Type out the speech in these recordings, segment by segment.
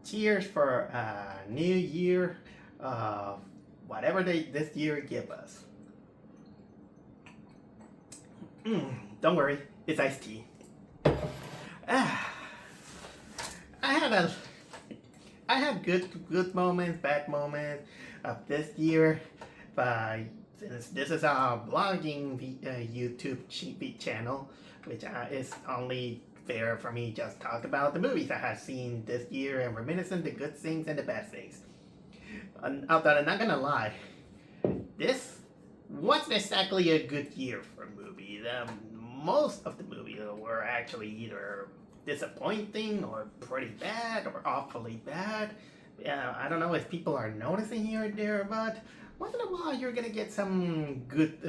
cheers for a new year, whatever this year give us. Don't worry, it's iced tea. Ah, I had a, I had good moments, bad moments of this year, but since this is a blogging YouTube channel, which is only fair for me just talk about the movies I have seen this year and reminiscing the good things and the bad things. Although I'm not gonna lie, this wasn't exactly a good year for movies. Most of the movies were actually either disappointing or pretty bad or awfully bad. I don't know if people are noticing here and there, but once in a while you're gonna get some good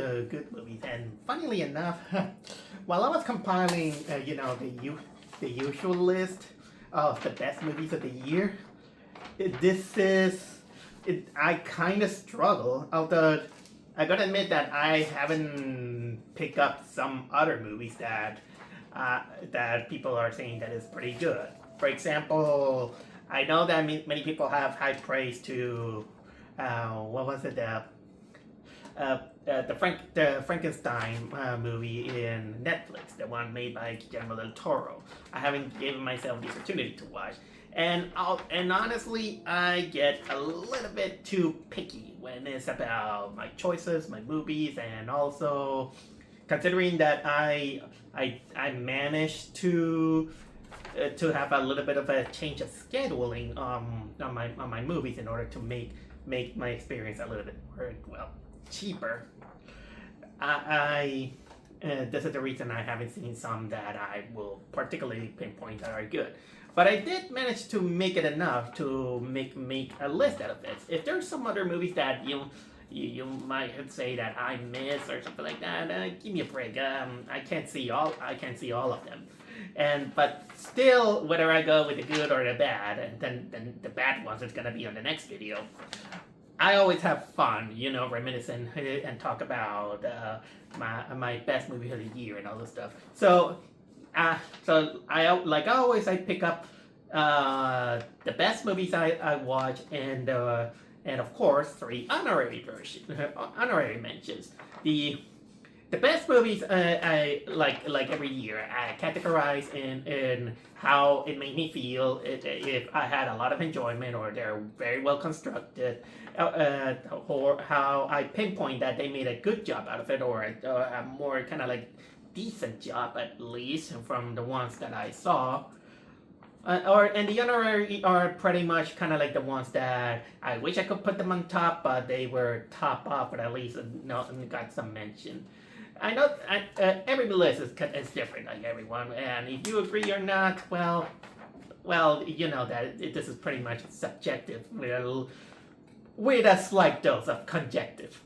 movies. And funnily enough, while I was compiling, the usual list of the best movies of the year, I kind of struggle. Although I gotta admit that I haven't picked up some other movies that people are saying that is pretty good. For example, I know that many people have high praise to what was it, the Frankenstein movie in Netflix, the one made by Guillermo del Toro. I haven't given myself the opportunity to watch, and honestly, I get a little bit too picky when it's about my choices, my movies, and also considering that I managed to have a little bit of a change of scheduling on my movies in order to make my experience a little bit more, cheaper. This is the reason I haven't seen some that I will particularly pinpoint that are good. But I did manage to make it enough to make a list out of it. If there's some other movies that you might say that I miss or something like that, give me a break. I can't see all of them. But still, whether I go with the good or the bad, and then the bad ones is gonna be on the next video. I always have fun, reminiscing and talk about my best movie of the year and all this stuff. So I pick up the best movies I watch and of course 3 honorary mentions. The best movies I like every year. I categorize in how it made me feel, if I had a lot of enjoyment or they're very well constructed, or how I pinpoint that they made a good job out of it, or a more kind of like decent job at least from the ones that I saw. And the honorary are pretty much kind of like the ones that I wish I could put them on top, but they were top off, but at least got some mention. I know every list is different, like everyone, and if you agree or not, well, you know that this is pretty much subjective with a slight dose of conjective.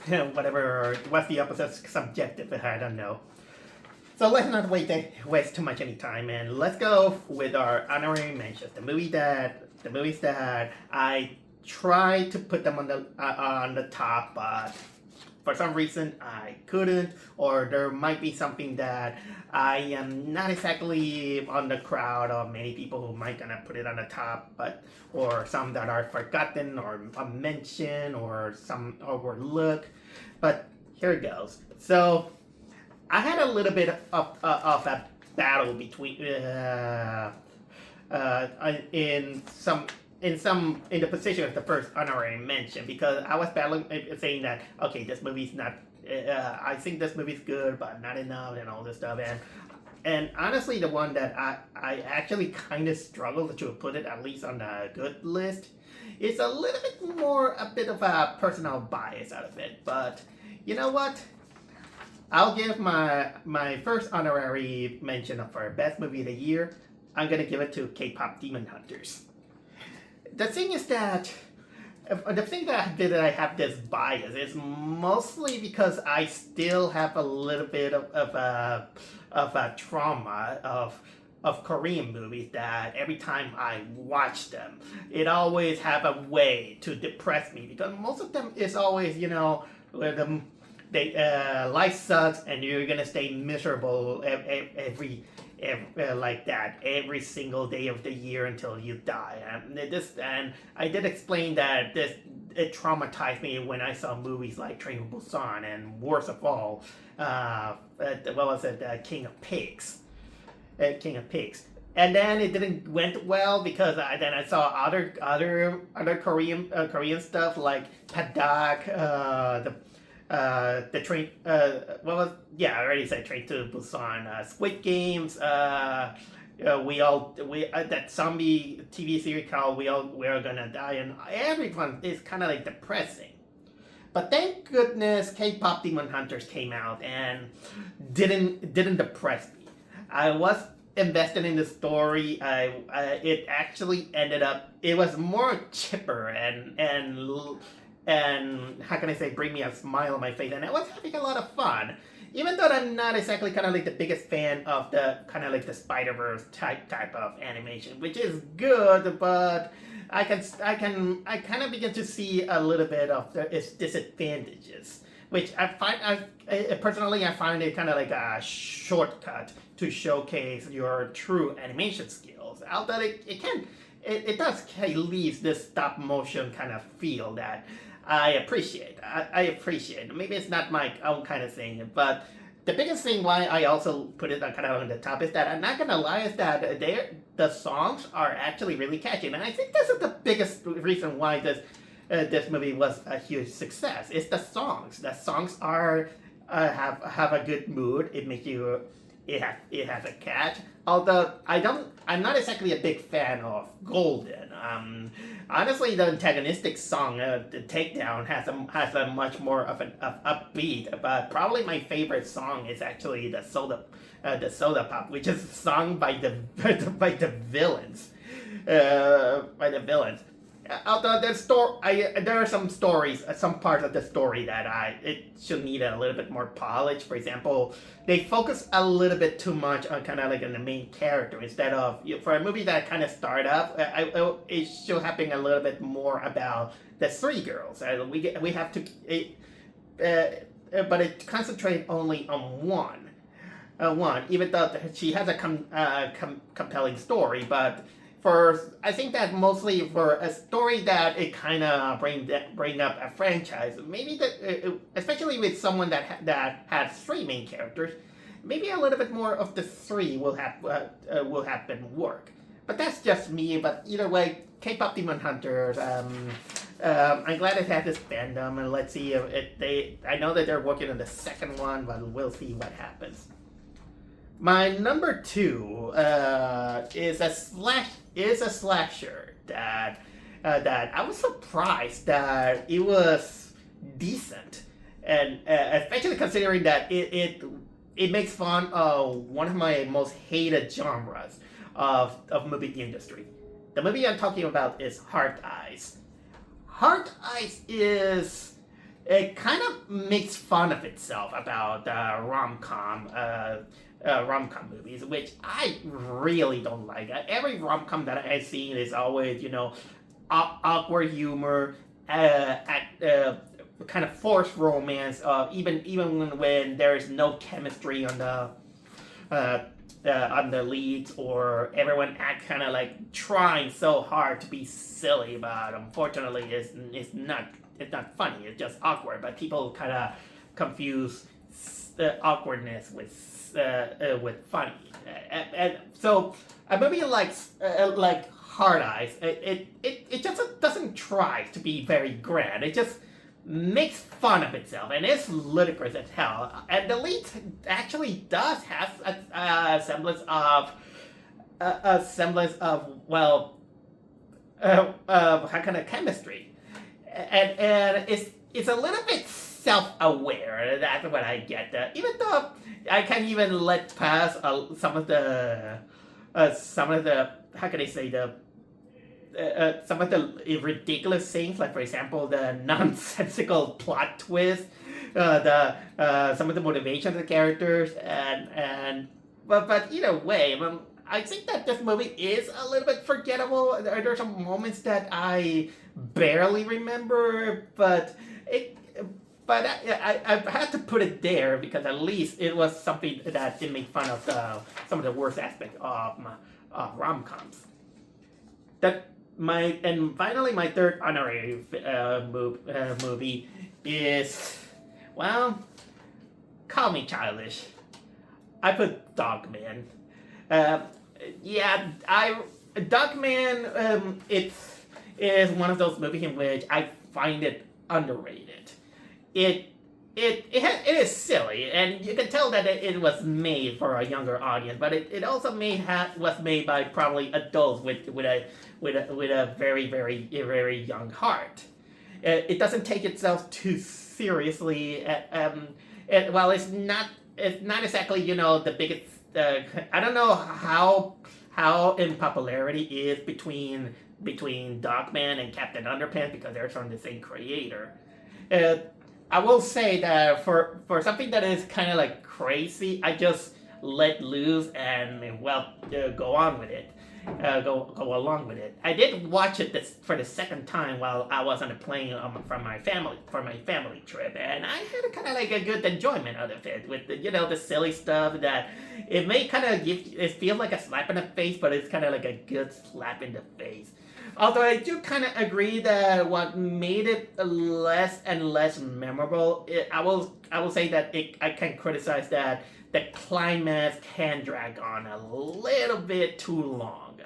What's the opposite of subjective? I don't know. So let's not waste too much any time, and let's go with our honorary mentions. The movies that I tried to put them on the top, but for some reason I couldn't, or there might be something that I am not exactly on the crowd of many people who might gonna put it on the top, or some that are forgotten or mentioned or some overlooked. But here it goes. So I had a little bit of a battle between in the position of the first honorary mention, because I was battling saying that okay, this movie's not. I think this movie's good, but not enough, and all this stuff. And honestly, the one that I actually kind of struggled to put it at least on the good list is a little bit more a bit of a personal bias out of it. But you know what? I'll give my first honorary mention for best movie of the year. I'm gonna give it to K-pop Demon Hunters. The thing is that the thing that I have this bias is mostly because I still have a little bit of a trauma of Korean movies, that every time I watch them, it always have a way to depress me, because most of them is always where life sucks and you're gonna stay miserable like that every single day of the year until you die. And I did explain that it traumatized me when I saw movies like Train to Busan and worst of all, what was it, King of Pigs. King of Pigs. And then it didn't went well because then I saw other Korean stuff like Padak, the train. What was I already said Train to Busan, Squid Games. That zombie TV series called We're Gonna Die, and everyone is kind of like depressing. But thank goodness K-pop Demon Hunters came out and didn't depress me. I was invested in the story. It actually ended up. It was more chipper and how can I say, bring me a smile on my face, and I was having a lot of fun. Even though I'm not exactly kind of like the biggest fan of the kind of like the Spider-Verse type of animation, which is good, but I kind of begin to see a little bit of its disadvantages, which I personally find it kind of like a shortcut to showcase your true animation skills. Although it does leave this stop motion kind of feel that I appreciate. I appreciate. Maybe it's not my own kind of thing, but the biggest thing why I also put it kind of on the top is that I'm not gonna lie, is that the songs are actually really catchy, and I think this is the biggest reason why this movie was a huge success. It's the songs. The songs are have a good mood. It makes you. It has a catch. Although I'm not exactly a big fan of Golden. Honestly, the antagonistic song, the Takedown, has a much more of an upbeat. But probably my favorite song is actually the Soda Pop, which is sung by the villains. By the villains. Although there are some stories, some parts of the story that it should need a little bit more polish. For example, they focus a little bit too much on kind of like on the main character instead of, for a movie that kind of start up. It should have been a little bit more about the three girls. We have to, but it concentrates only on one, even though she has a compelling story, but. I think that mostly for a story that it kind of bring up a franchise, maybe that especially with someone that has three main characters, maybe a little bit more of the three will have been work. But that's just me. But either way, K-pop Demon Hunters. I'm glad it had this fandom, and let's see if I know that they're working on the second one, but we'll see what happens. My number 2 is a slasher that I was surprised that it was decent, and especially considering that it makes fun of one of my most hated genres of movie industry. The movie I'm talking about is Heart Eyes. Heart Eyes it kind of makes fun of itself about rom-com movies, which I really don't like. Every rom-com that I've seen is always, awkward humor, kind of forced romance, even when there is no chemistry on the leads, or everyone act kind of like trying so hard to be silly, but unfortunately it's not funny. It's just awkward. But people kind of confuse awkwardness with funny, and so a movie like Hard Eyes, it just doesn't try to be very grand. It just makes fun of itself, and it's ludicrous as hell. And the lead actually does have a semblance of how kind of chemistry, and it's a little bit self-aware. That's what I get. Even though I can't even let pass some of the how can I say some of the ridiculous things, like for example the nonsensical plot twist, some of the motivation of the characters, but either way, I think that this movie is a little bit forgettable. There are some moments that I barely remember, but but I had to put it there because at least it was something that didn't make fun of some of the worst aspects of rom-coms. Finally my third honorary movie is, well, call me childish. I put Dogman. Dogman. It is one of those movies in which I find it underrated. It it is silly, and you can tell that it was made for a younger audience, but it also was made by probably adults with a very very young heart. It doesn't take itself too seriously. Well, it's not exactly the biggest. I don't know how in popularity is between Dogman and Captain Underpants because they're from the same creator. I will say that for something that is kind of like crazy, I just let loose and go on with it, go along with it. I did watch it for the second time while I was on a plane for my family trip, and I had kind of like a good enjoyment out of it with the silly stuff that it may kind of it feels like a slap in the face, but it's kind of like a good slap in the face. Although I do kind of agree that what made it less and less memorable, I will say that I can criticize that the climax can drag on a little bit too long.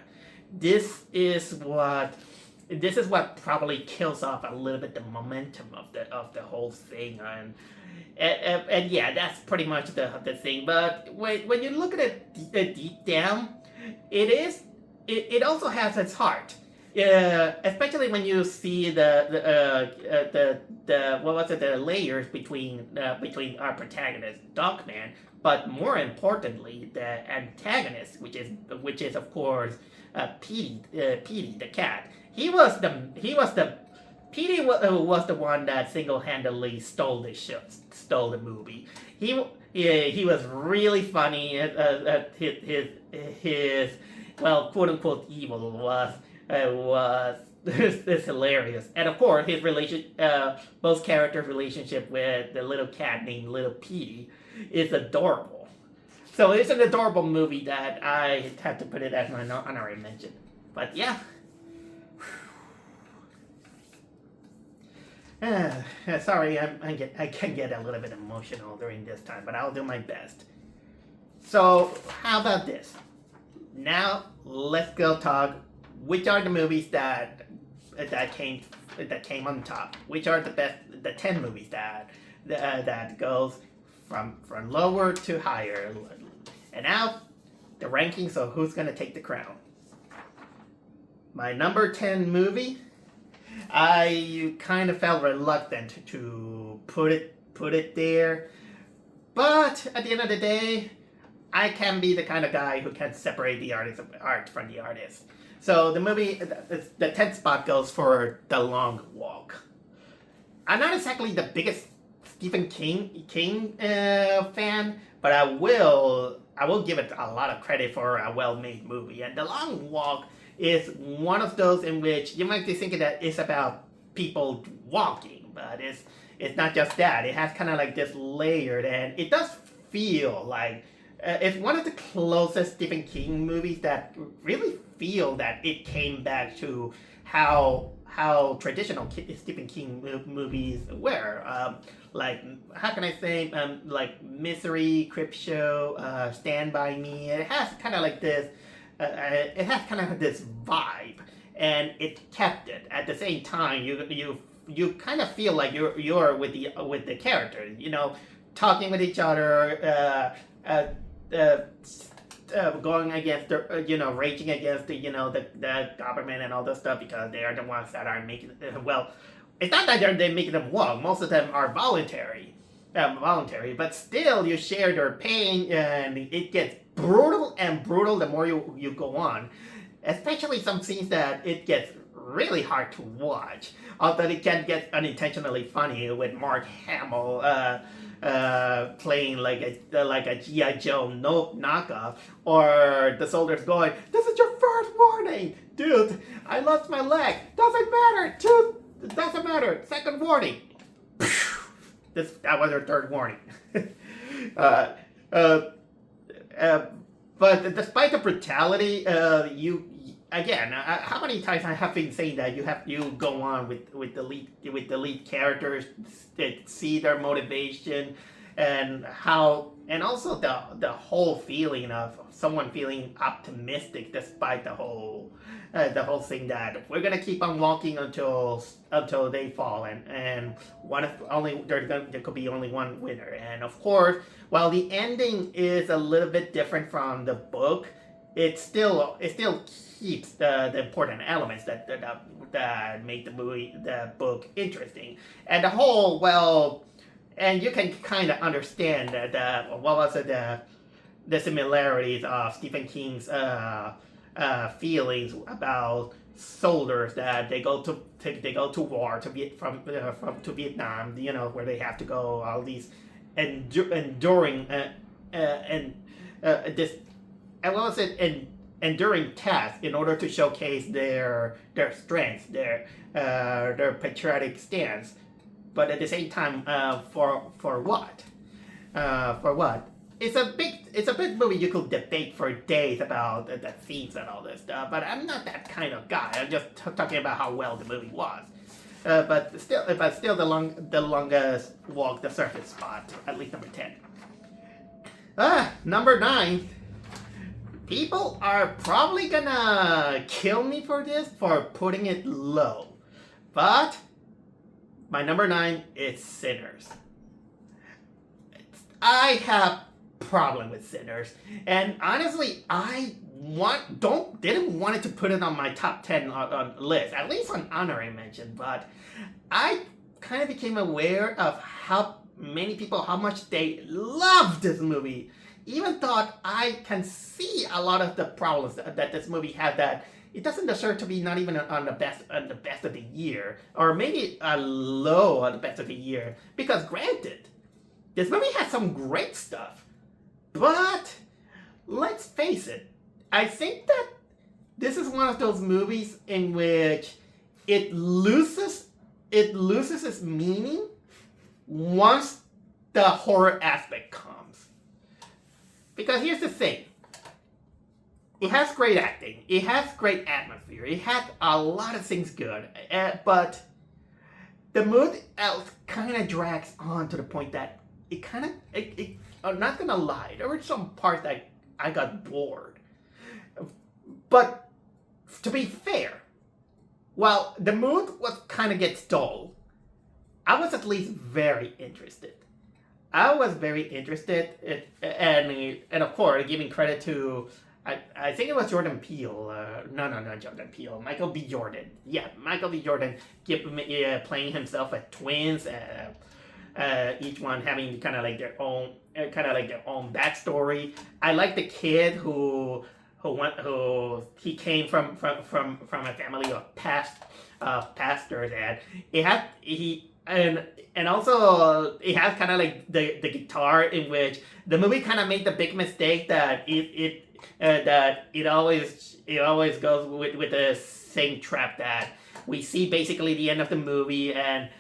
This is what probably kills off a little bit the momentum of the whole thing, and yeah, that's pretty much the thing. But when you look at it deep down, it also has its heart. Especially when you see the layers between our protagonist Dogman, but more importantly the antagonist, which is of course Petey the cat. Petey was the one that single-handedly stole the movie. He was really funny. His quote unquote evil was is hilarious, and of course his both characters' relationship with the little cat named Little Petey is adorable. So it's an adorable movie that I had to put it as my honorary mention. But yeah, sorry, I can get a little bit emotional during this time, but I'll do my best. So how about this? Now let's go talk. Which are the movies that came on top? Which are the 10 movies that goes from lower to higher? And now the rankings. So who's gonna take the crown? My number 10 movie. I kind of felt reluctant to put it there, but at the end of the day, I can be the kind of guy who can separate the art from the artist. So the movie, the 10th spot goes for The Long Walk. I'm not exactly the biggest Stephen King fan, but I will give it a lot of credit for a well-made movie. And The Long Walk is one of those in which you might be thinking that it's about people walking, but it's not just that. It has kind of like this layered, and it does feel like it's one of the closest Stephen King movies that really feel that it came back to how traditional Stephen King movies were. Like, how can I say, like Misery, Creepshow, Stand By Me. It has kind of like this. It has kind of this vibe, and it kept it. At the same time, you kind of feel like you're with the characters, talking with each other. Going against raging against the government and all this stuff because they are the ones that are making it's not that they're making them walk. Most of them are voluntary, but still you share their pain, and it gets brutal the more you go on, especially some scenes that it gets really hard to watch, although it can get unintentionally funny with Mark Hamill playing like a G.I. Joe knockoff, or the soldiers going, "This is your first warning, dude. I lost my leg. Doesn't matter, dude. It doesn't matter. Second warning." that was her third warning. uh, uh, uh, but despite the brutality, you again, how many times I have been saying that you go on with the lead characters, see their motivation, and also the whole feeling of someone feeling optimistic despite the whole thing that we're gonna keep on walking until they fall, and there could be only one winner. And of course, while the ending is a little bit different from the book, it still keeps the important elements that make the book interesting, and the whole and you can kind of understand the similarities of Stephen King's feelings about soldiers that they go to war to Vietnam, where they have to go all these enduring and this and what was it and enduring tasks in order to showcase their strengths, their patriotic stance, but at the same time, for what? For what? It's a big movie. You could debate for days about the themes and all this stuff, but I'm not that kind of guy. I'm just talking about how well the movie was. But still, the longest walk the surface spot, at least number 10. Number 9. People are probably gonna kill me for this, for putting it low, but my number 9 is Sinners. I have problem with Sinners, and honestly, didn't want it to put it on my top 10 on list, at least on honorary mention, but I kind of became aware of how much they love this movie. Even thought I can see a lot of the problems that this movie had, that it doesn't deserve to be not even on the best of the year, or maybe a low on the best of the year. Because granted, this movie has some great stuff, but let's face it, I think that this is one of those movies in which it loses its meaning once the horror aspect comes. Because here's the thing. It has great acting. It has great atmosphere. It has a lot of things good. But the mood kind of drags on to the point that I'm not going to lie. There were some parts that I got bored. But to be fair, while the mood was kind of gets dull, I was at least very interested. I was very interested, and of course, giving credit to, I think it was Jordan Peele. No, not Jordan Peele. Michael B. Jordan. Yeah, Michael B. Jordan playing himself as twins. Each one having kind of like their own backstory. I like the kid who he came from a family of pastors, and also it has kind of like the guitar, in which the movie kind of made the big mistake that it always goes with the same trap that we see basically the end of the movie, and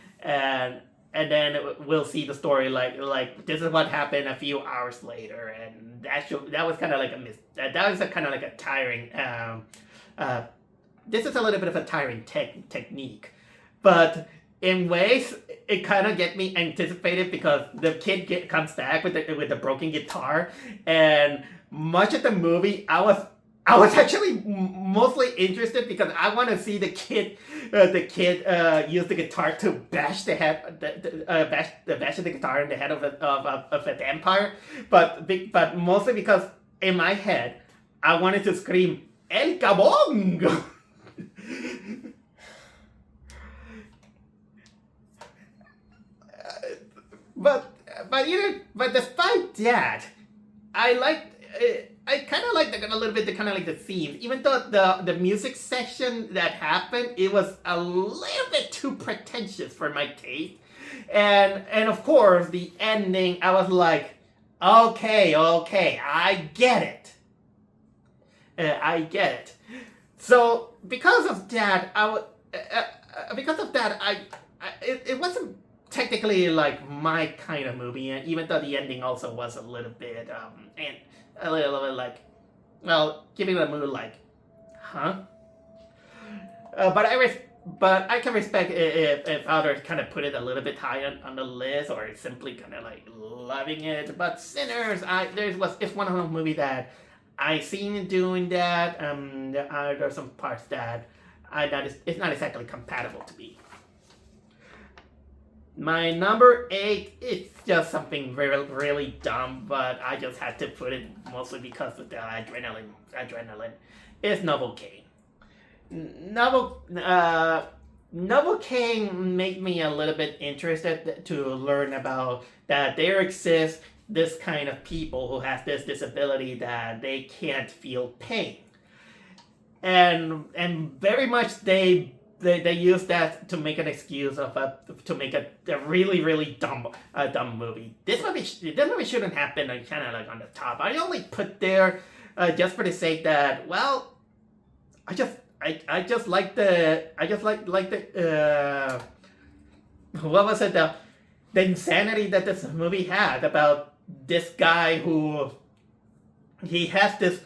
then we'll see the story like this is what happened a few hours later, and that was kind of like that was kind of like a tiring. This is a little bit of a tiring technique, but in ways, it kind of get me anticipated, because the kid comes back with the broken guitar, and much of the movie I was actually mostly interested, because I want to see the kid use the guitar to bash the guitar in the head of a vampire, but mostly because in my head I wanted to scream El Cabong. But despite that, I kind of like a little bit the themes. Even though the music section that happened, it was a little bit too pretentious for my taste, and of course the ending, I was like, okay, I get it. So because of that, it wasn't technically like my kind of movie, and even though the ending also was a little bit and a little bit like, well, giving the mood like, huh? But I can respect if others kind of put it a little bit high on the list, or simply kind of like loving it. But Sinners, it's one of those movies that I seen doing that. There's some parts that it's not exactly compatible to me. My number 8, it's just something really, really dumb, but I just had to put it mostly because of the adrenaline. It's Novocaine. Novocaine made me a little bit interested to learn about that there exists this kind of people who have this disability that they can't feel pain, and very much they use that to make an excuse to make a really, really dumb movie. This movie shouldn't have been kind of like on the top. I only put there just for the sake that, well, I just like the what was it, the insanity that this movie had about this guy who he has this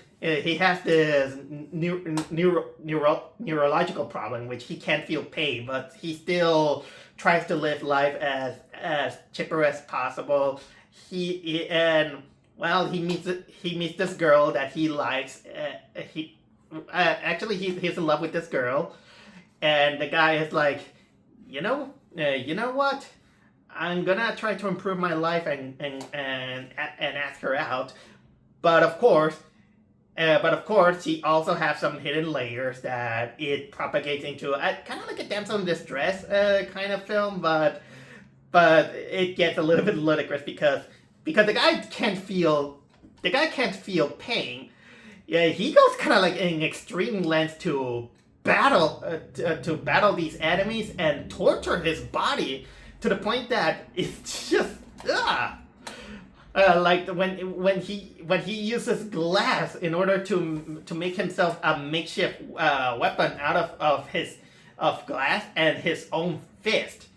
neurological problem, which he can't feel pain, but he still tries to live life as chipper as possible. He meets this girl that he likes. He's in love with this girl, and the guy is like, you know what? I'm gonna try to improve my life and ask her out, but of course, he also has some hidden layers that it propagates into kind of like a damsel in distress kind of film, but it gets a little bit ludicrous because the guy can't feel pain. Yeah, he goes kind of like in extreme lengths to battle these enemies and torture his body to the point that it's just like when he uses glass in order to make himself a makeshift weapon out of glass and his own fist.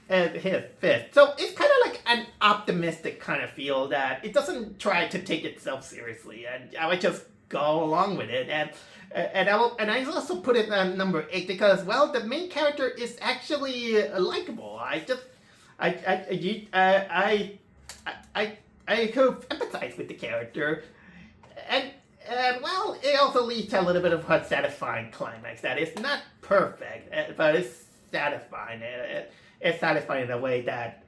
So it's kind of like an optimistic kind of feel that it doesn't try to take itself seriously, and I would just go along with it. And I also put it on number 8 because, well, the main character is actually likable. I could empathize with the character, and well, it also leads to a little bit of a satisfying climax that is not perfect, but it's satisfying. It's satisfying in a way that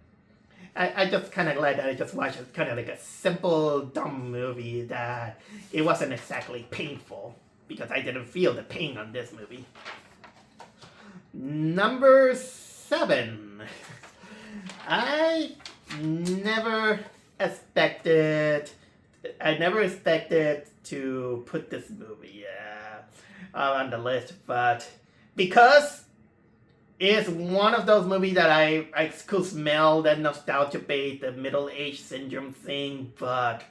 I just kind of glad that I just watched it kind of like a simple, dumb movie that it wasn't exactly painful because I didn't feel the pain on this movie. Number 7. I never expected to put this movie on the list, but because it's one of those movies that I could smell that nostalgia bait, the middle-age syndrome thing, but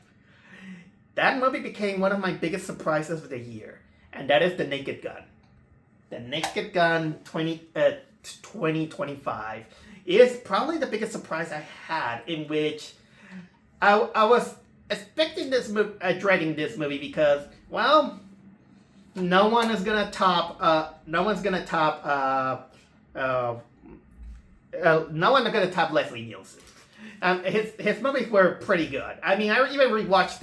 that movie became one of my biggest surprises of the year, and that is The Naked Gun. The Naked Gun 2025 is probably the biggest surprise I had, in which I was expecting this movie, dreading this movie because, well, no one's gonna top Leslie Nielsen. His movies were pretty good. I mean, I even rewatched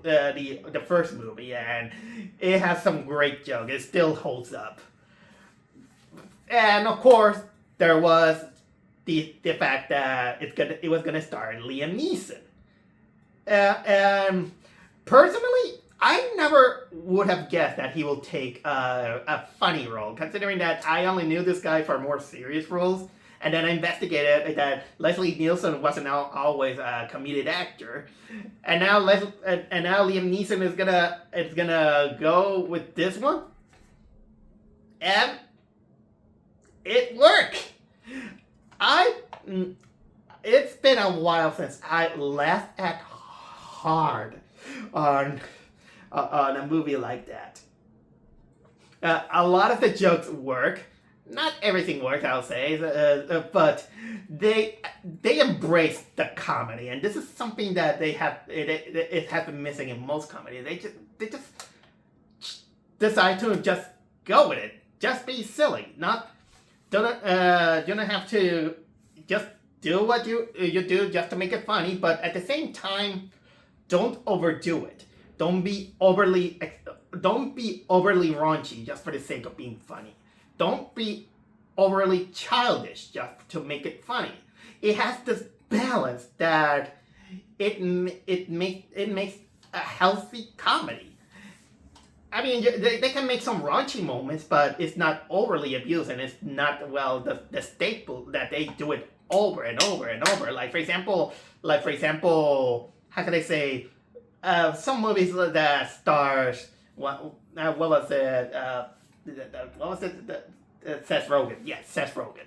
the first movie, and it has some great jokes. It still holds up. And of course, there was the fact that it was gonna star Liam Neeson. And personally, I never would have guessed that he will take a funny role, considering that I only knew this guy for more serious roles. And then I investigated that Leslie Nielsen wasn't always a comedic actor, and now Liam Neeson is gonna go with this one, and it worked. It's been a while since I laughed at hard on a movie like that. A lot of the jokes work. not everything works, I'll say, but they embrace the comedy, and this is something that it has been missing in most comedies. They just decide to just go with it, just be silly, not you don't have to just do what you do just to make it funny, but at the same time, don't overdo it. Don't be overly raunchy just for the sake of being funny. Don't be overly childish just to make it funny. It has this balance that it makes a healthy comedy. I mean, they can make some raunchy moments, but it's not overly abused, and it's not, well, the staple that they do it over and over and over. Like for example, how can I say, some movies that stars what was it? What was it? Seth Rogen. Yes, Seth Rogen.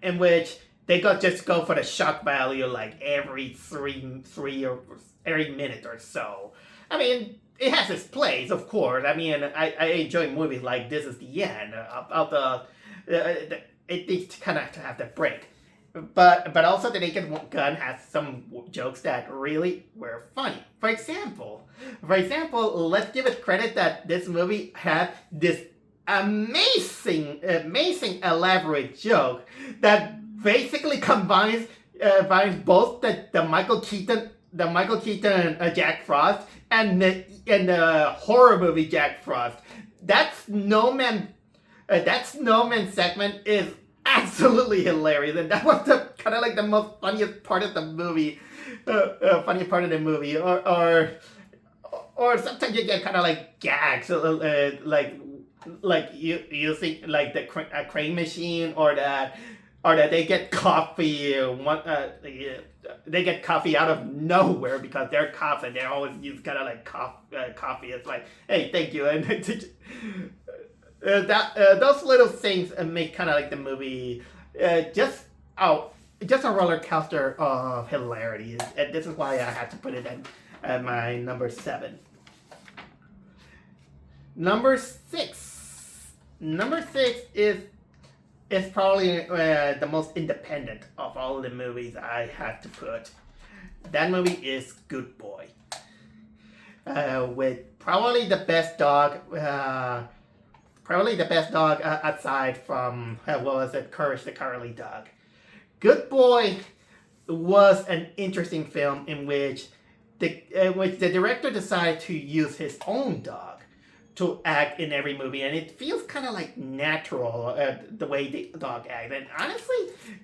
In which they just go for the shock value like every three or every minute or so. I mean, it has its place, of course. I mean, I enjoy movies like This Is the End. It needs to kind of have the break. But also The Naked Gun has some jokes that really were funny. For example, let's give it credit that this movie had this amazing elaborate joke that basically combines both the Michael Keaton Jack Frost and the horror movie Jack Frost. That Snowman segment is absolutely hilarious, and that was the kind of like the most funniest part of the movie. Or sometimes you get kind of like gags, like you think like the crane machine, or that they get coffee. They get coffee out of nowhere because they're cops and they always use kind of like coffee. It's like, hey, thank you, and those little things make kind of like the movie just a roller coaster of hilarity, and this is why I had to put it at my number 7. Number 6 is probably the most independent of all the movies I had to put. That movie is Good Boy, with probably the best dog. Aside from what was it, Courage the Cowardly Dog. Good Boy was an interesting film in which the director decided to use his own dog to act in every movie, and it feels kind of like natural the way the dog acts. And honestly,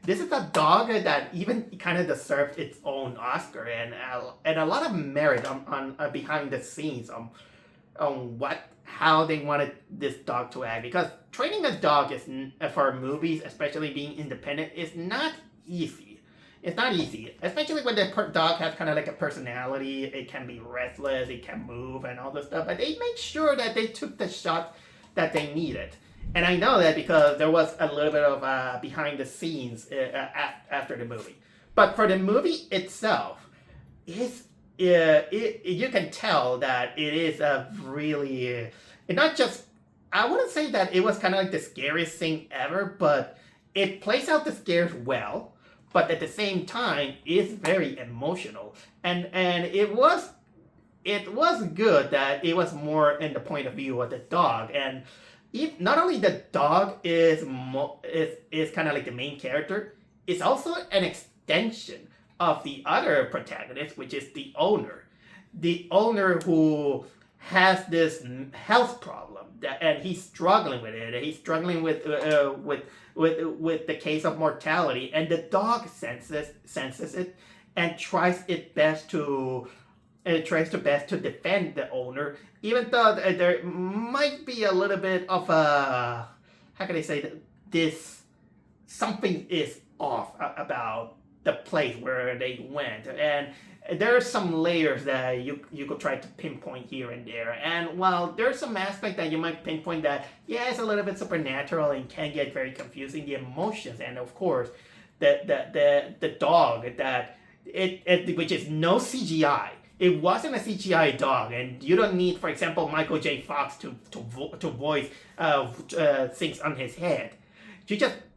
this is a dog that even kind of deserved its own Oscar, and a lot of merit on behind the scenes on how they wanted this dog to act, because training a dog is for movies, especially being independent, is not easy. It's not easy, especially when the dog has kind of like a personality. It can be restless, it can move and all this stuff, but they made sure that they took the shots that they needed. And I know that because there was a little bit of behind the scenes after the movie. But for the movie itself, you can tell that it is a really, not just, I wouldn't say that it was kind of like the scariest thing ever, but it plays out the scares well, but at the same time is very emotional, and it was good that it was more in the point of view of the dog, and not only the dog is kind of like the main character, it's also an extension of the other protagonist, which is the owner who has this health problem and he's struggling with it. He's struggling with the case of mortality, and the dog senses it and tries best to defend the owner, even though there might be a little bit of a, how can I say, this something is off about the place where they went, and there are some layers that you could try to pinpoint here and there. And while there's some aspect that you might pinpoint that, yeah, it's a little bit supernatural and can get very confusing, the emotions, and of course, the dog, that which is no CGI. It wasn't a CGI dog, and you don't need, for example, Michael J. Fox to voice things on his head.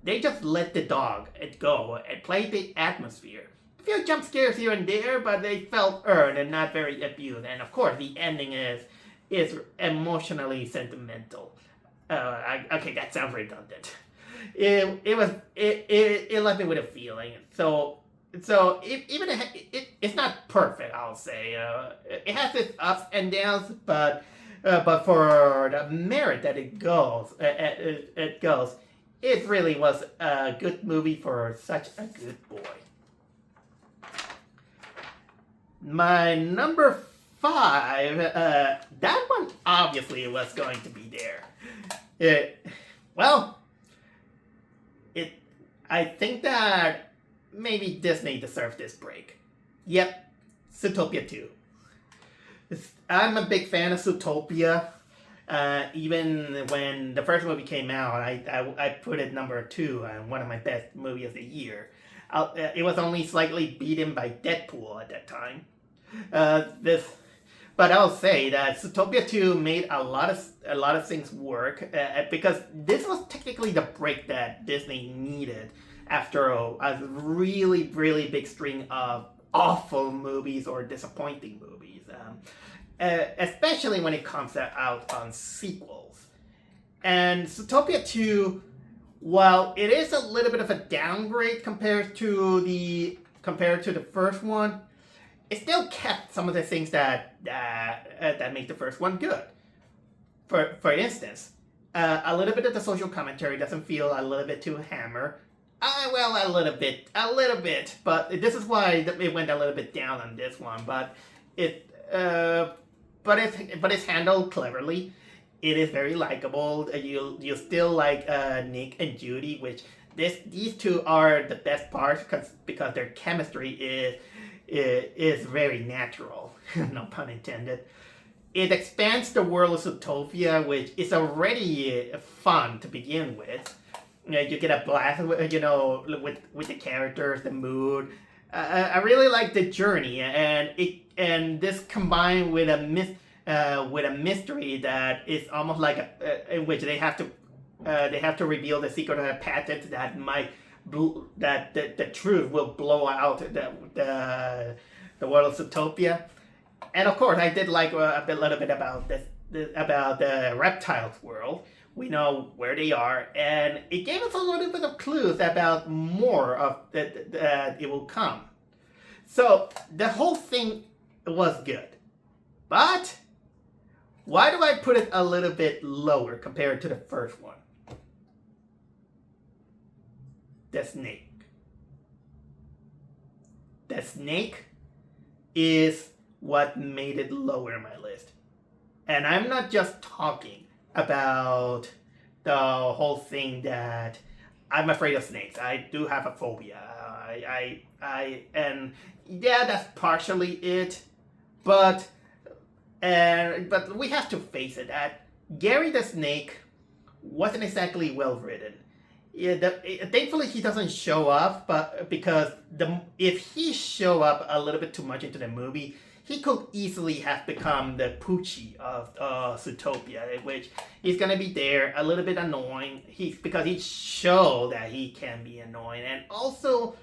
they just let the dog go and play the atmosphere. A few jump scares here and there, but they felt earned and not very abused. And of course, the ending is emotionally sentimental. Okay, that sounds redundant. It left me with a feeling. So even it's not perfect, I'll say. It has its ups and downs, but for the merit that it goes, it really was a good movie for such a good boy. My number 5, that one obviously was going to be there. I think that maybe Disney deserves this break. Yep, Zootopia 2. I'm a big fan of Zootopia. Even when the first movie came out, I put it number 2 and one of my best movies of the year. It was only slightly beaten by Deadpool at that time. But I'll say that Zootopia 2 made a lot of things work because this was technically the break that Disney needed after a really, really big string of awful movies or disappointing movies, especially when it comes out on sequels. And Zootopia 2, while it is a little bit of a downgrade compared to the first one, it still kept some of the things that make the first one good. For instance, a little bit of the social commentary doesn't feel a little bit too hammer. A little bit. But this is why it went a little bit down on this one. But it's handled cleverly. It is very likable. You still like Nick and Judy, which these two are the best parts because their chemistry is very natural. No pun intended. It expands the world of Zootopia, which is already fun to begin with. You get a blast, with the characters, the mood. I really like the journey, and this combined with a mystery that is almost like in which they have to reveal the secret of a patent that might the truth will blow out the world of Zootopia. And of course, I did like a little bit about about the reptiles world. We know where they are, and it gave us a little bit of clues about more of that it will come. So the whole thing was good, but why do I put it a little bit lower compared to the first one? The snake. The snake is what made it lower in my list. And I'm not just talking about the whole thing that I'm afraid of snakes. I do have a phobia. And yeah, that's partially it. But we have to face it that Gary the Snake wasn't exactly well written. Yeah, thankfully he doesn't show up, but because if he show up a little bit too much into the movie, he could easily have become the Poochie of Zootopia, which he's gonna be there a little bit annoying. Because he showed that he can be annoying, and also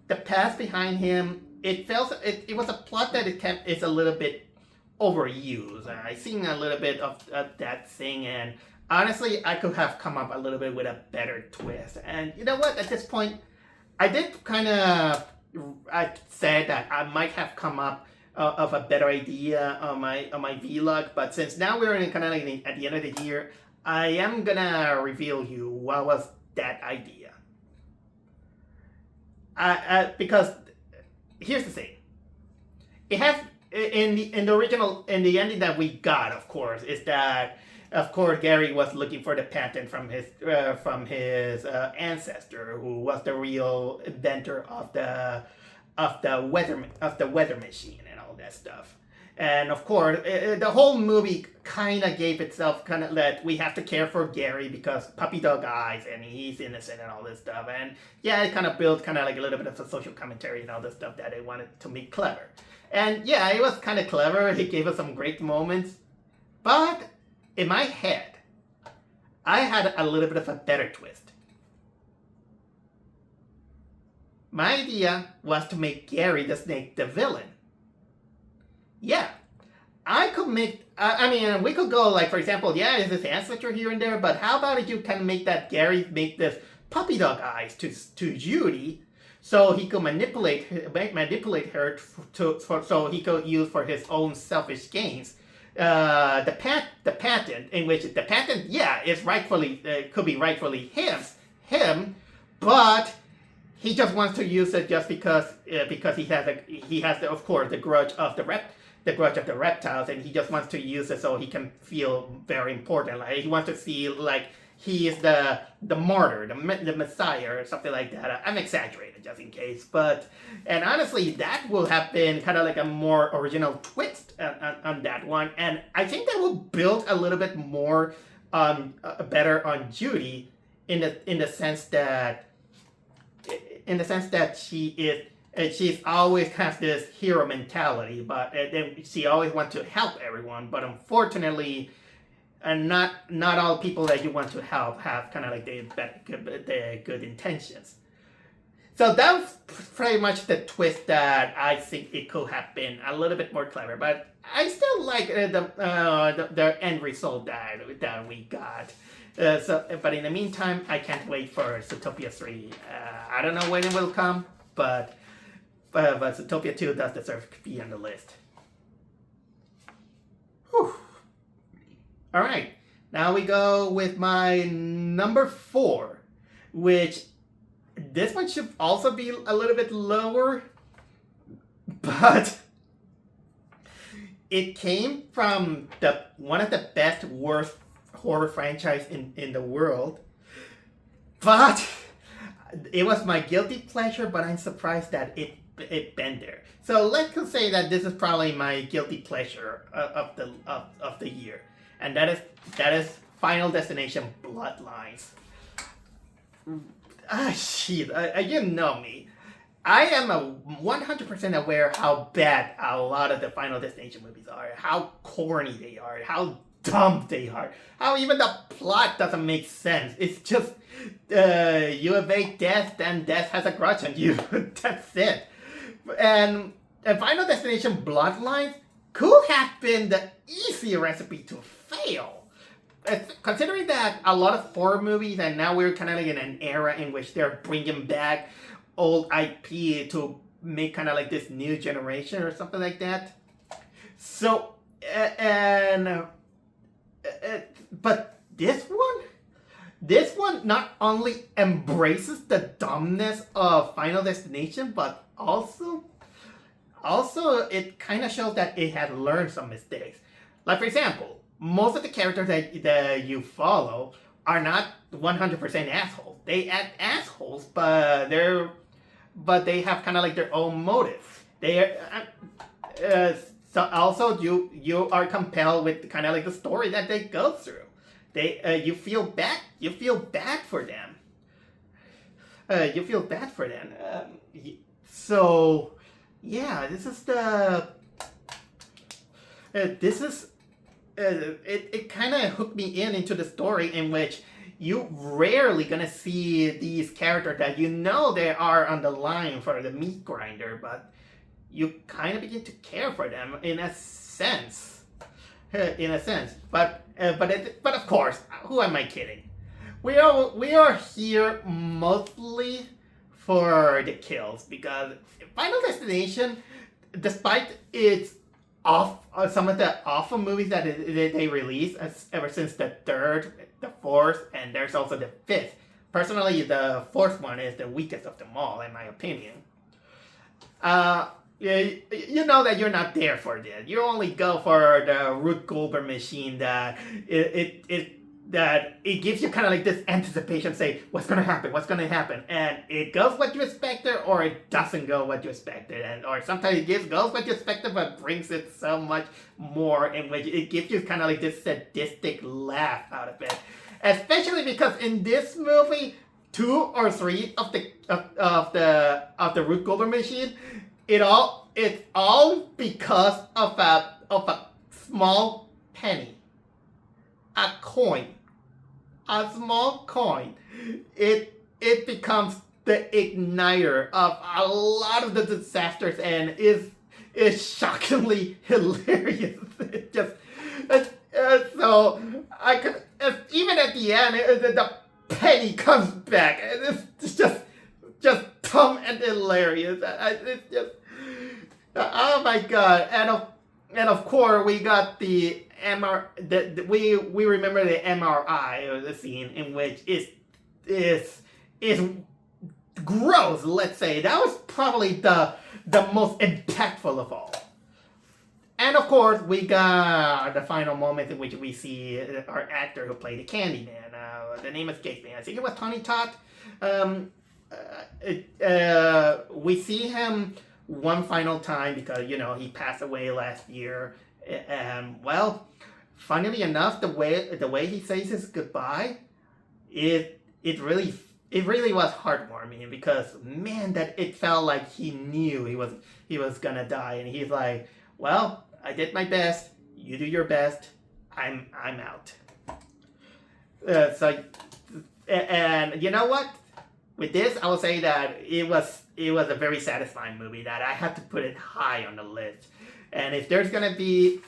the past behind him. It was a plot that is a little bit overused. I seen a little bit of that thing, and honestly, I could have come up a little bit with a better twist. And you know what? At this point, I said that I might have come up of a better idea on my vlog, but since now we're at the end of the year, I am gonna reveal you what was that idea. Because here's the thing, it has in the ending that we got, of course, is that of course Gary was looking for the patent from his ancestor, who was the real inventor of the weather machine and all that stuff. And of course, the whole movie kind of gave itself that we have to care for Gary because puppy dog eyes and he's innocent and all this stuff. And yeah, it kind of built like a little bit of a social commentary and all this stuff that they wanted to make clever. And yeah, it was kind of clever. It gave us some great moments. But in my head, I had a little bit of a better twist. My idea was to make Gary the Snake the villain. Yeah, I could make. I mean, we could go like, for example, yeah, there's this ancestor here and there, but how about if you can make that Gary make this puppy dog eyes to Judy, so he could manipulate her so he could use for his own selfish gains. The patent in which the patent, yeah, is rightfully could be rightfully him, but he just wants to use it just because he has of course the grudge of the reptiles, and he just wants to use it so he can feel very important. Like he wants to see like he is the martyr, the messiah, or something like that. I'm exaggerating just in case, and honestly, that will have been kind of like a more original twist on that one, and I think that will build a little bit more better on Judy in the sense that she's always has this hero mentality, but then she always wants to help everyone. But unfortunately, not all people that you want to help have kind of like the good intentions. So that was pretty much the twist that I think it could have been a little bit more clever. But I still like the end result that we got. But in the meantime, I can't wait for Zootopia 3. I don't know when it will come, but Zootopia 2 does deserve to be on the list. Whew. All right, now we go with my number 4, which this one should also be a little bit lower, but it came from one of the best, worst horror franchise in the world, but it was my guilty pleasure, but I'm surprised that it been there. So let's say that this is probably my guilty pleasure of the year, and that is Final Destination Bloodlines. Shit, you know me. I am 100% aware how bad a lot of the Final Destination movies are, how corny they are, how dumb they are, how even the plot doesn't make sense. It's just you evade death, then death has a grudge on you. That's it. And Final Destination Bloodlines could have been the easy recipe to fail. Considering that a lot of horror movies, and now we're kind of like in an era in which they're bringing back old IP to make kind of like this new generation or something like that. So, but this one not only embraces the dumbness of Final Destination, but also it kind of shows that it had learned some mistakes. Like, for example, most of the characters that you follow are not 100% assholes. They act assholes, but they have kind of like their own motives. So also you are compelled with kind of like the story that they go through. You feel bad for them. So yeah, it kind of hooked me into the story in which you rarely gonna see these characters that you know they are on the line for the meat grinder, but you kind of begin to care for them in a sense. But of course, who am I kidding? We are here mostly for the kills, because Final Destination, despite its some of the awful movies that they released ever since the 3rd, the 4th, and there's also the 5th. Personally, the 4th one is the weakest of them all, in my opinion. You know that you're not there for that. You only go for the Rube Goldberg machine that it gives you kind of like this anticipation, say, what's going to happen, and it goes what you expected, or it doesn't go what you expected, or sometimes it goes what you expected, but brings it so much more, in which it gives you kind of like this sadistic laugh out of it. Especially because in this movie, 2 or 3 of the Rube Goldberg machine, it's all because of a small penny, a small coin. It becomes the igniter of a lot of the disasters and is shockingly hilarious. It just so I could even at the end the penny comes back and it's just dumb and hilarious. It's just oh my god! And of course we got the we remember the MRI or the scene in which is gross. Let's say that was probably the most impactful of all. And of course, we got the final moment in which we see our actor who played the Candyman. The name escapes me. I think it was Tony Todd. We see him one final time because he passed away last year. And well, funnily enough, the way he says his goodbye, it really was heartwarming because man, that it felt like he knew he was gonna die, and he's like, well, I did my best. You do your best. I'm out. And you know what? With this, I will say that it was a very satisfying movie that I had to put it high on the list. And if there's gonna be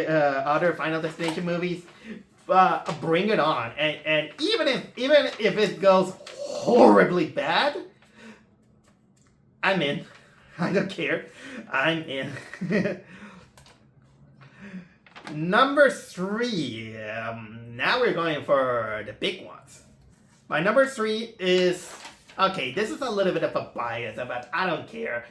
other Final Destination movies, bring it on. And even if it goes horribly bad, I'm in. I don't care. I'm in. Number 3. Now we're going for the big ones. My number 3 is... Okay, this is a little bit of a bias, but I don't care.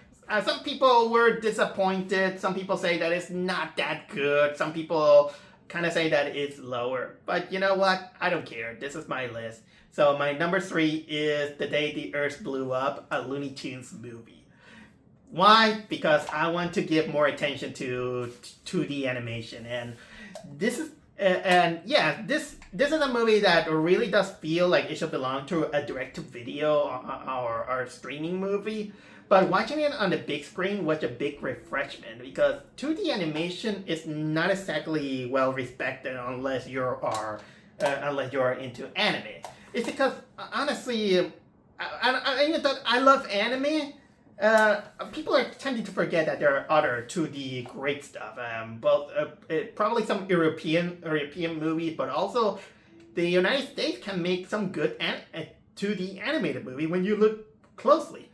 Some people were disappointed. Some people say that it's not that good. Some people kind of say that it's lower. But you know what? I don't care. This is my list. So my number 3 is The Day the Earth Blew Up, a Looney Tunes movie. Why? Because I want to give more attention to 2D animation, and this is this is a movie that really does feel like it should belong to a direct-to-video or streaming movie. But watching it on the big screen was a big refreshment because 2D animation is not exactly well respected unless you are into anime. It's because honestly, even though I love anime. People are tending to forget that there are other 2D great stuff. Probably some European movies, but also the United States can make some good 2D animated movie when you look closely.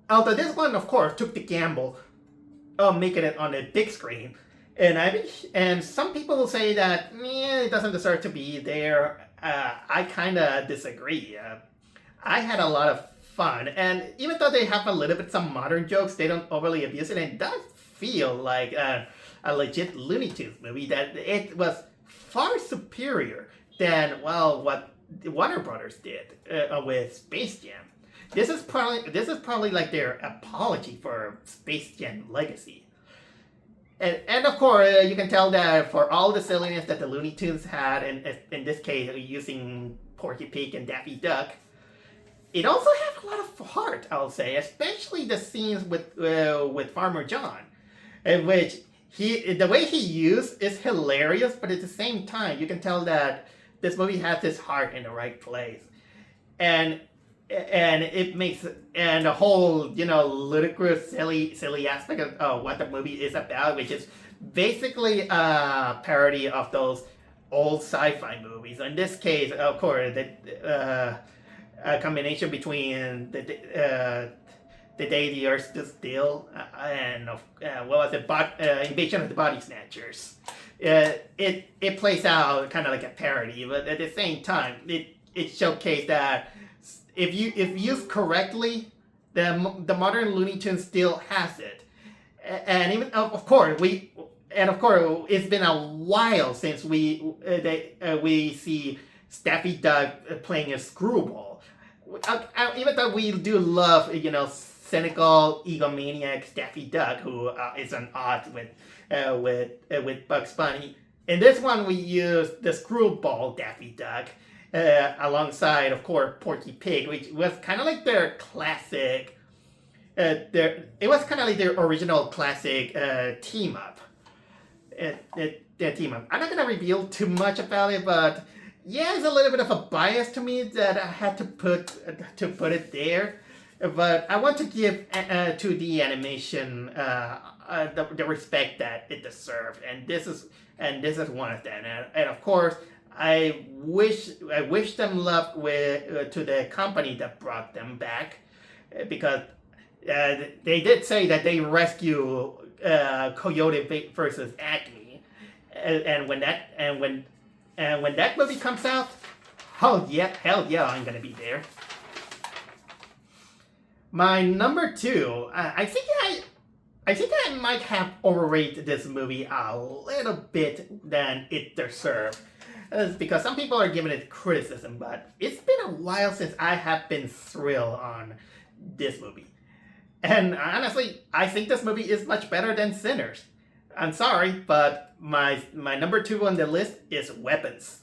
Although this one, of course, took the gamble of making it on a big screen, and some people will say that it doesn't deserve to be there. I kind of disagree. I had a lot of fun, and even though they have a little bit some modern jokes, they don't overly abuse it, and it does feel like a legit Looney Tunes movie. That it was far superior than what Warner Brothers did with Space Jam. This is probably like their apology for Space Jam legacy. And of course, you can tell that for all the silliness that the Looney Tunes had, and in this case using Porky Pig and Daffy Duck, it also has a lot of heart, I'll say, especially the scenes with Farmer John, in which the way he used is hilarious, but at the same time, you can tell that this movie has his heart in the right place, and it makes the whole ludicrous, silly aspect of what the movie is about, which is basically a parody of those old sci-fi movies. In this case, of course, a combination between the Day the Earth Stood Still and what was it? Invasion of the Body Snatchers. It plays out kind of like a parody, but at the same time, it showcased that if used correctly, the modern Looney Tunes still has it, and even of course it's been a while since we see Daffy Duck playing a screwball. Even though we do love, cynical egomaniac Daffy Duck, who is an odds with Bugs Bunny. In this one, we use the screwball Daffy Duck alongside, of course, Porky Pig, which was kind of like their classic. It was kind of like their original classic team up. Their team up. I'm not gonna reveal too much about it, but yeah, it's a little bit of a bias to me that I had to put it there, but I want to give to the animation the respect that it deserved, and this is one of them. And of course, I wish them luck with to the company that brought them back, because they did say that they rescue Coyote versus Acme, and when that movie comes out, oh yeah, hell yeah, I'm gonna be there. My number two, I think I might have overrated this movie a little bit than it deserved. Because some people are giving it criticism, but it's been a while since I have been thrilled on this movie. And honestly, I think this movie is much better than Sinners. I'm sorry, but my number two on the list is Weapons.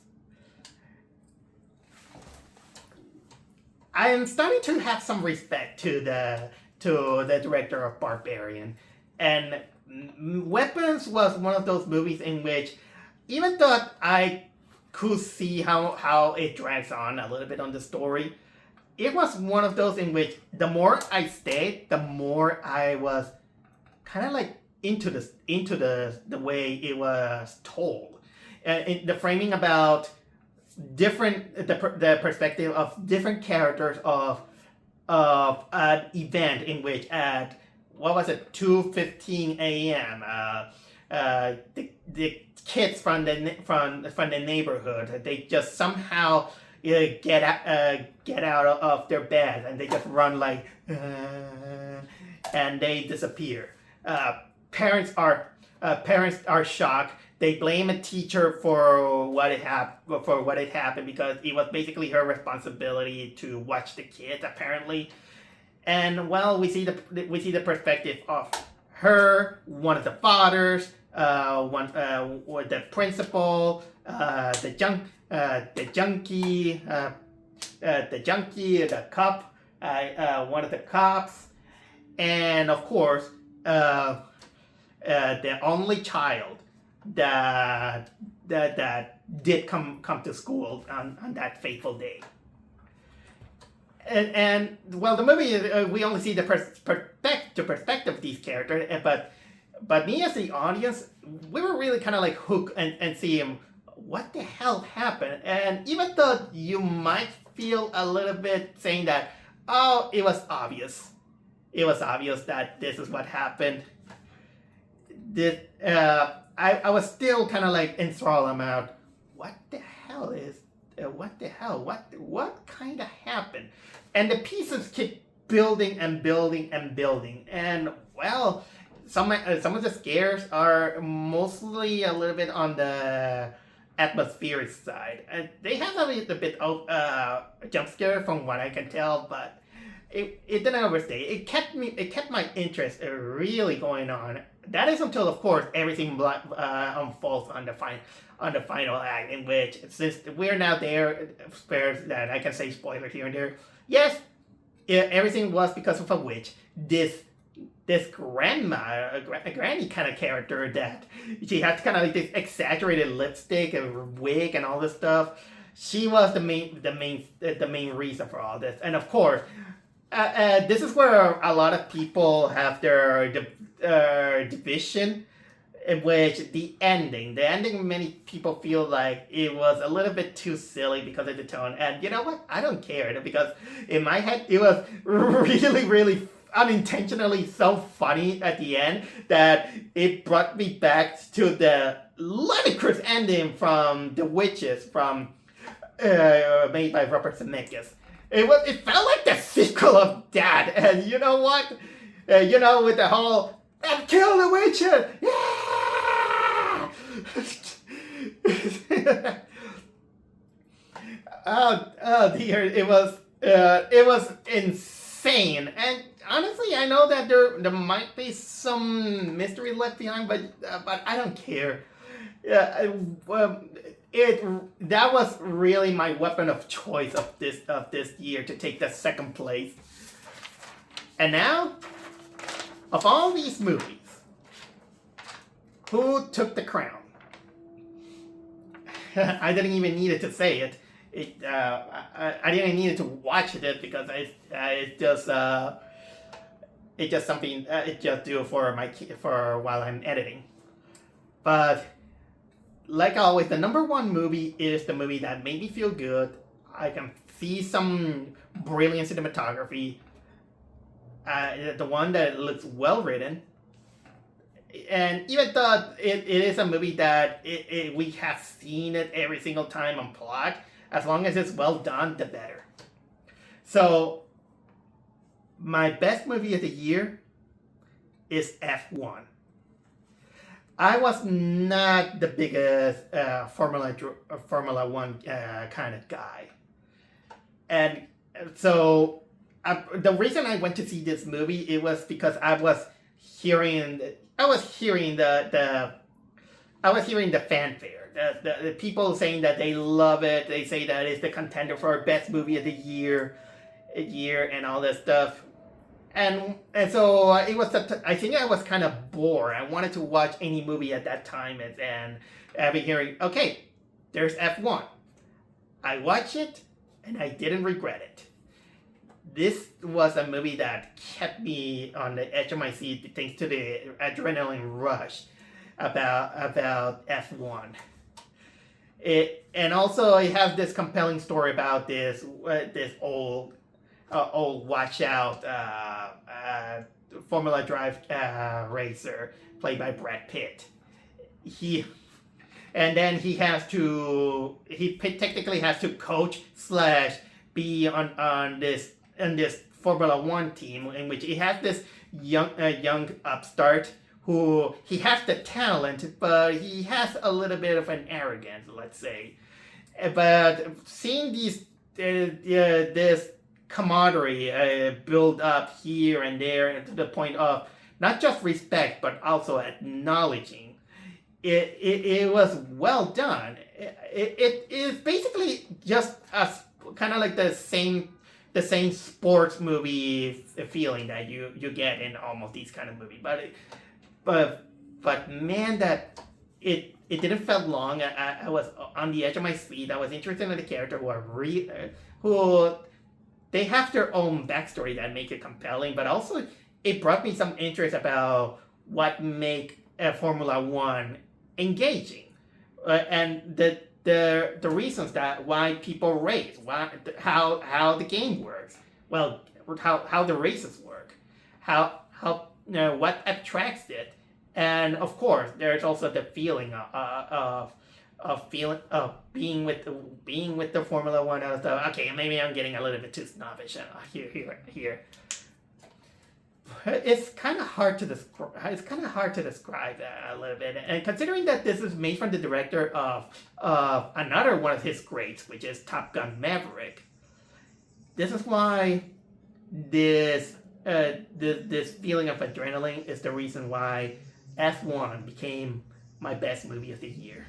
I am starting to have some respect to the director of Barbarian, and Weapons was one of those movies in which, even though I could see how it drags on a little bit on the story, it was one of those in which the more I stayed, the more I was kind of like into the way it was told, the framing about the perspective of different characters of an event in which at what was it 2:15 a.m. The kids from the neighborhood, they just somehow get out of their bed and they just run like and they disappear. Parents are shocked. They blame a teacher for what it happened because it was basically her responsibility to watch the kids apparently. And well, we see the perspective of her, one of the fathers, the principal, the junkie, the cop, one of the cops, and of course, the only child that did come to school on that fateful day. And well, the movie we only see the perspective of these characters, but me as the audience, we were really kind of like hooked and seeing what the hell happened. And even though you might feel a little bit saying that, oh, it was obvious that this is what happened. I was still kind of like enthralled about what the hell what kind of happened, and the pieces keep building and building and building, and well, some of the scares are mostly a little bit on the atmospheric side, and they have a little bit of jump scare from what I can tell, but it didn't overstay. It kept my interest really going on. That is until, of course, everything unfolds on the final act, in which, since we're now there, spares that I can say spoilers here and there. Yes, everything was because of a witch. This grandma, a granny kind of character that she has kind of like this exaggerated lipstick and wig and all this stuff. She was the main reason for all this, and of course. This is where a lot of people have their division, in which the ending, many people feel like it was a little bit too silly because of the tone. And you know what? I don't care, because in my head, it was really, really unintentionally so funny at the end that it brought me back to the ludicrous ending from The Witches made by Robert Zemeckis. It felt like the sequel of that, and you know what? With the whole "and kill the witches!" Yeah! oh dear, it was insane. And honestly, I know that there might be some mystery left behind, but I don't care. Yeah, that was really my weapon of choice of this year to take the second place. And now, of all these movies, who took the crown? I didn't even need to say it. I didn't need to watch it because it's just something it just do for while I'm editing. But like always, the number one movie is the movie that made me feel good. I can see some brilliant cinematography. The one that looks well written. And even though it is a movie that we have seen it every single time on plot, as long as it's well done, the better. So, my best movie of the year is F1. I was not the biggest Formula One kind of guy, and so the reason I went to see this movie it was because I was hearing the fanfare, the people saying that they love it. They say that it's the contender for best movie of the year, and all that stuff. And so it was. I think I was kind of bored. I wanted to watch any movie at that time, and I've been hearing, okay, there's F1. I watched it, and I didn't regret it. This was a movie that kept me on the edge of my seat thanks to the adrenaline rush about F1. And also it has this compelling story about this old washed-out Formula Drive racer played by Brad Pitt. He technically has to coach / be on this Formula One team in which he has this young upstart who he has the talent, but he has a little bit of an arrogance, let's say. But seeing this camaraderie build up here and there, and to the point of not just respect but also acknowledging, it was well done. It is basically just kind of like the same sports movie feeling that you get in almost these kind of movies, but man, that it didn't feel long. I was on the edge of my seat. I was interested in the character who they have their own backstory that make it compelling, but also it brought me some interest about what make Formula One engaging, and the reasons that why people race, how the game works, well, how the races work, how what attracts it, and of course there's also the feeling of being with the Formula One and stuff. Okay, maybe I'm getting a little bit too snobbish here. It's kind of hard to describe. A little bit, and considering that this is made from the director of another one of his greats, which is Top Gun Maverick. This is why this feeling of adrenaline is the reason why F1 became my best movie of the year.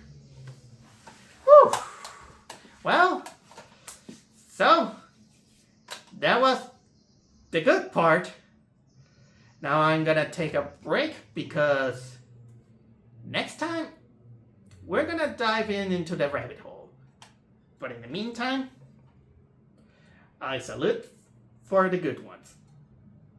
Whew. Well, so that was the good part. Now I'm gonna take a break because next time we're gonna dive into the rabbit hole. But in the meantime, I salute for the good ones.